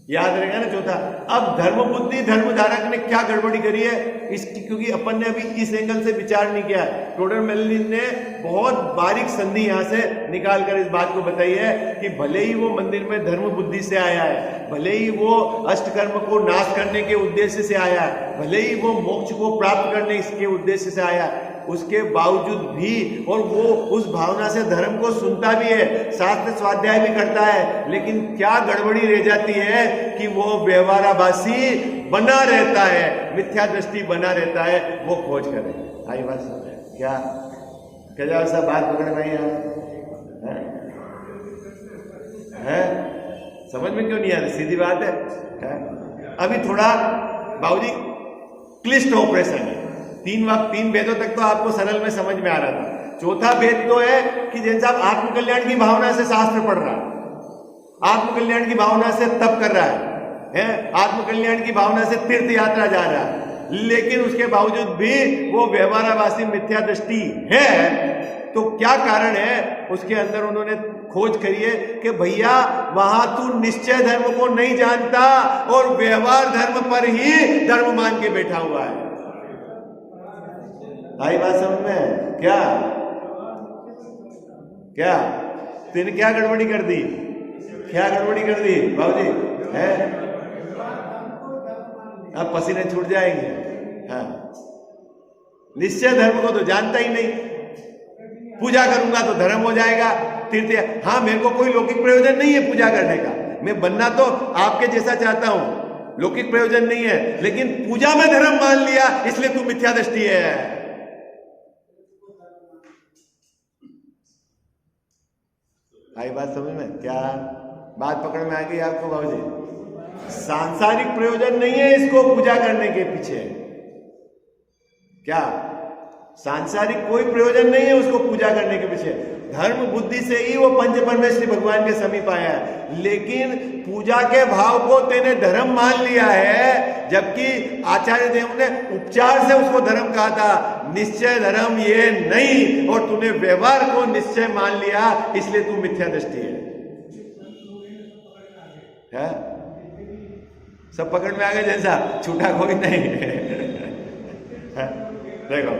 याद रहेगा ना चौथा। अब धर्म बुद्धि धर्म धारक ने क्या गड़बड़ी करी है इसकी, क्योंकि अपन ने अभी इस एंगल से विचार नहीं किया है। टोडरमल ने बहुत बारीक संधि यहां से निकालकर इस बात को बताई है कि भले ही वो मंदिर में धर्म बुद्धि से आया है, भले ही वो अष्टकर्म को नाश करने के उद्देश्य से आया है, भले ही वो मोक्ष को प्राप्त करने के उद्देश्य से आया है, उसके बावजूद भी, और वो उस भावना से धर्म को सुनता भी है, शास्त्र स्वाध्याय भी करता है, लेकिन क्या गड़बड़ी रह जाती है कि वो व्यवहाराभासी बना रहता है, मिथ्या दृष्टि बना रहता है, वो खोज करे। आई बात क्या क्या ऐसा बात पकड़ में आई है? समझ में क्यों नहीं आ रही? सीधी बात है? अभी थोड़ा बाबूजी क्लिष्ट ऑपरेशन है। 3 भेदों तक तो आपको सरल में समझ में आ रहा था। चौथा भेद तो है कि जैसे आप आत्मकल्याण की भावना से शास्त्र पढ़ रहा है, आत्मकल्याण की भावना से तप कर रहा है, आत्मकल्याण की भावना से तीर्थ यात्रा जा रहा है, लेकिन उसके बावजूद भी वो व्यवहाराभासी मिथ्या दृष्टि है। तो क्या कारण है उसके अंदर? उन्होंने खोज करिए कि भैया वहां तू निश्चय धर्म को नहीं जानता और व्यवहार धर्म पर ही धर्म मान के बैठा हुआ है। आई बात समझ में? क्या क्या तूने क्या गड़बड़ी कर दी? क्या गड़बड़ी कर दी बाबूजी? है अब पसीने छूट जाएंगे। हाँ, निश्चय धर्म को तो जानता ही नहीं, पूजा करूंगा तो धर्म हो जाएगा, तीर्थ। हाँ, मेरे को कोई लौकिक प्रयोजन नहीं है पूजा करने का, मैं बनना तो आपके जैसा चाहता हूं, लौकिक प्रयोजन नहीं है, लेकिन पूजा में धर्म मान लिया इसलिए तू मिथ्या दृष्टि है। आई बात समझ में? क्या बात पकड़ में आ गई आपको बाबूजी? सांसारिक प्रयोजन नहीं है इसको पूजा करने के पीछे। क्या सांसारिक कोई प्रयोजन नहीं है उसको पूजा करने के पीछे? धर्म बुद्धि से ही वो पंच परमेश्वरी भगवान के समीप आया है, लेकिन पूजा के भाव को तेने धर्म मान लिया है, जबकि आचार्य देव ने उपचार से उसको धर्म कहा था। निश्चय धर्म ये नहीं, और तूने व्यवहार को निश्चय मान लिया, इसलिए तू मिथ्या दृष्टि है। सब पकड़ में आ गए? जैसा छूटा कोई नहीं है। देखो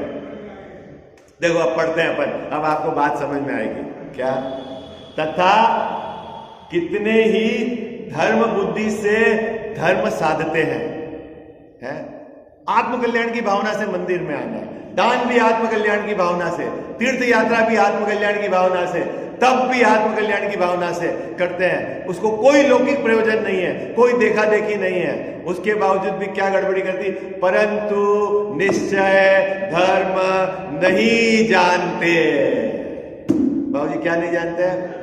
देखो अब पढ़ते हैं अपन, अब आपको बात समझ में आएगी। क्या? तथा कितने ही धर्म बुद्धि से धर्म साधते हैं, आत्मकल्याण की भावना से मंदिर में आना है, दान भी आत्मकल्याण की भावना से, तीर्थ यात्रा भी आत्मकल्याण की भावना से, तब भी आत्मकल्याण की भावना से करते हैं। उसको कोई लौकिक प्रयोजन नहीं है, कोई देखा देखी नहीं है, उसके बावजूद भी क्या गड़बड़ी करती? परंतु निश्चय धर्म नहीं जानते। बाबूजी क्या नहीं जानते?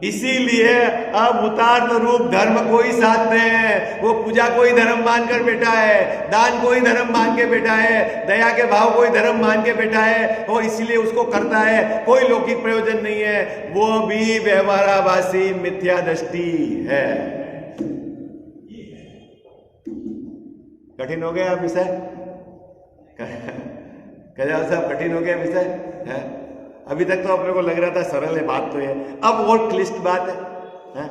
इसीलिए अब उतार्थ रूप धर्म को ही साधते हैं। वो पूजा को ही धर्म मानकर बैठा है, दान को ही धर्म मान के बैठा है, दया के भाव को ही धर्म मान के बैठा है, और इसीलिए उसको करता है। कोई लौकिक प्रयोजन नहीं है, वो भी व्यवहाराभासी मिथ्या दृष्टि है। कठिन हो गया विषय? कल्याण साहब कठिन हो गया विषय है? अभी तक तो अपने को लग रहा था सरल है बात, तो है अब और क्लिष्ट बात है।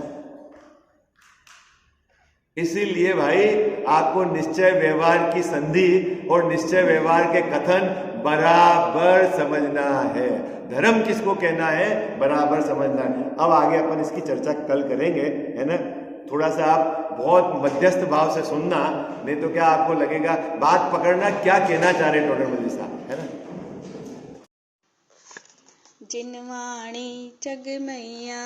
इसीलिए भाई आपको निश्चय व्यवहार की संधि और निश्चय व्यवहार के कथन बराबर समझना है। धर्म किसको कहना है, बराबर समझना है। अब आगे अपन इसकी चर्चा कल करेंगे, है ना। थोड़ा सा आप बहुत मध्यस्थ भाव से सुनना, नहीं तो क्या आपको लगेगा, बात पकड़ना क्या कहना चाह रहे टोडरमल साहब, है ना। जिनवाणी जग मैया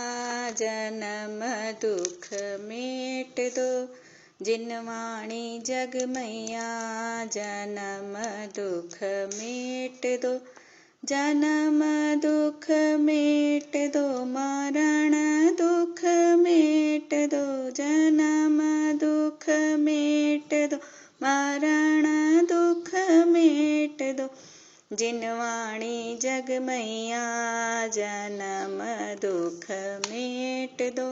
जन्म दुख मेट दो, जिनवाणी जग मैया जन्म दुख मेट दो, जन्म दुख मेट दो, मरण दुख मेट दो, जन्म दुख मेट दो, मरण दुख मेट दो, जिनवाणी जग मैया जन्म दुख मेट दो।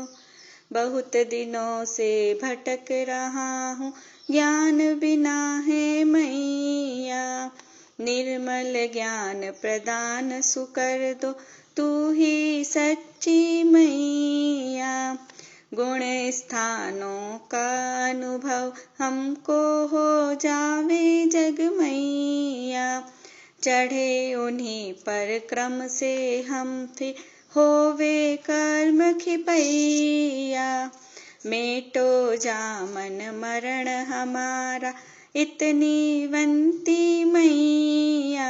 बहुत दिनों से भटक रहा हूँ, ज्ञान बिना है मैया, निर्मल ज्ञान प्रदान सुकर दो, तू ही सच्ची मैया। गुण स्थानों का अनुभव हमको हो जावे जग मैया, चढ़े उन्हीं पर क्रम से हम फिर होवे कर्म खिपैया। मेटो जामन मरण हमारा इतनी वंती मैया,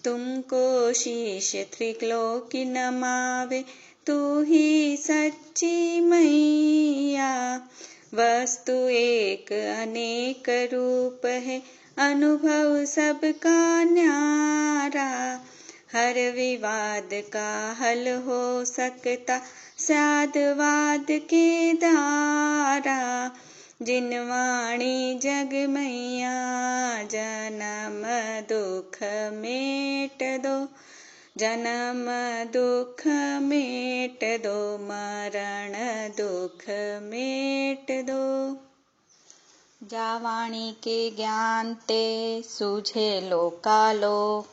तुमको शीश त्रिलोकी नमावे, तू ही सच्ची मैया। वस्तु एक अनेक रूप है, अनुभव सबका न्यारा, हर विवाद का हल हो सकता साधवाद के द्वारा। जिनवाणी जग मैया जन्म दुख मेट दो, जन्म दुख मेट दो, मरण दुख मेट दो। जावाणी के ज्ञान ते सूझे लोकालोक,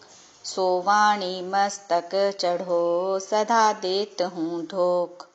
सोवाणी मस्तक चढ़ो सदा देत हूँ धोख,